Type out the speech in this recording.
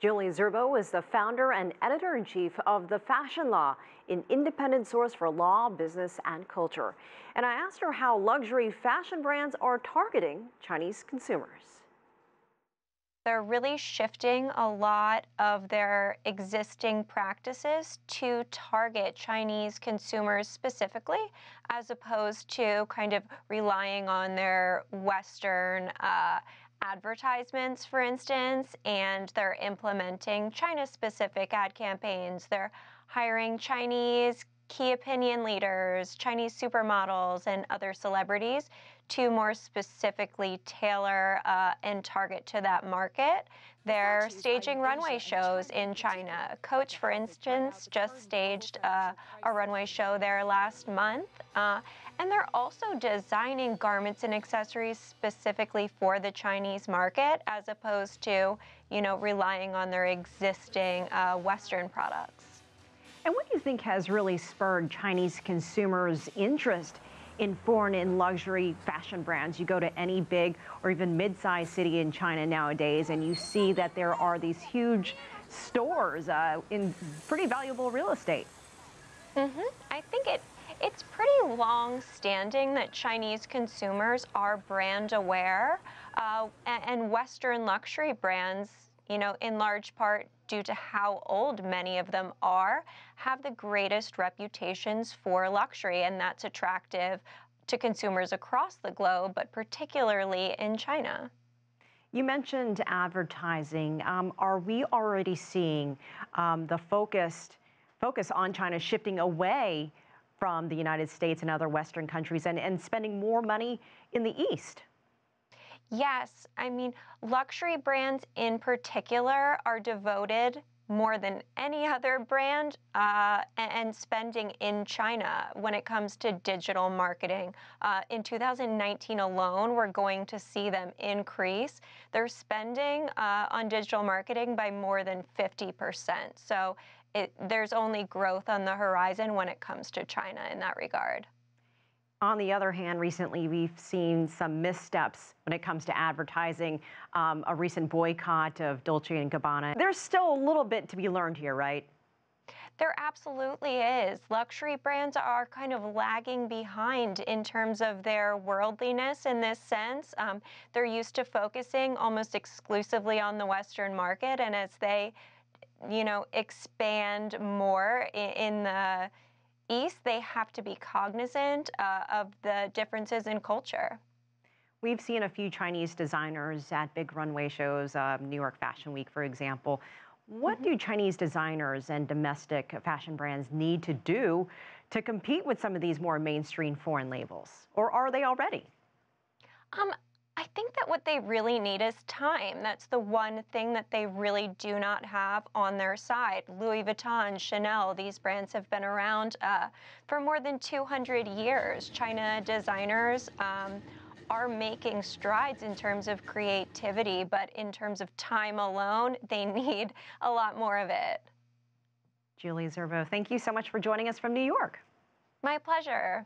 Julie Zerbo is the founder and editor-in-chief of The Fashion Law, an independent source for law, business, and culture. And I asked her how luxury fashion brands are targeting Chinese consumers. They're really shifting a lot of their existing practices to target Chinese consumers specifically, as opposed to kind of relying on their Western advertisements, for instance, and they're implementing China-specific ad campaigns. They're hiring Chinese key opinion leaders, Chinese supermodels, and other celebrities to more specifically tailor and target to that market. They're staging runway shows in China. Coach, for instance, just staged a runway show there last month. And they're also designing garments and accessories specifically for the Chinese market, as opposed to, relying on their existing Western products. And what do you think has really spurred Chinese consumers' interest in foreign and luxury fashion brands? You go to any big or even mid-sized city in China nowadays, and you see that there are these huge stores in pretty valuable real estate. I think it's pretty long-standing that Chinese consumers are brand aware, and Western luxury brands, in large part due to how old many of them are, have the greatest reputations for luxury, and that's attractive to consumers across the globe, but particularly in China. You mentioned advertising. Are we already seeing the focus on China shifting away from the United States and other Western countries and spending more money in the East? Yes, I mean, luxury brands in particular are devoted more than any other brand and spending in China when it comes to digital marketing. In 2019 alone, we're going to see them increase their spending on digital marketing by more than 50%. So there's only growth on the horizon when it comes to China in that regard. On the other hand, recently we've seen some missteps when it comes to advertising, a recent boycott of Dolce & Gabbana. There's still a little bit to be learned here, right? There absolutely is. Luxury brands are kind of lagging behind in terms of their worldliness in this sense. They're used to focusing almost exclusively on the Western market, and as they, expand more in the East, they have to be cognizant of the differences in culture. We've seen a few Chinese designers at big runway shows, New York Fashion Week, for example. What do Chinese designers and domestic fashion brands need to do to compete with some of these more mainstream foreign labels? Or are they already? I think that what they really need is time. That's the one thing that they really do not have on their side. Louis Vuitton, Chanel, these brands have been around for more than 200 years. China designers are making strides in terms of creativity, but in terms of time alone, they need a lot more of it. Julie Zerbo, thank you so much for joining us from New York. My pleasure.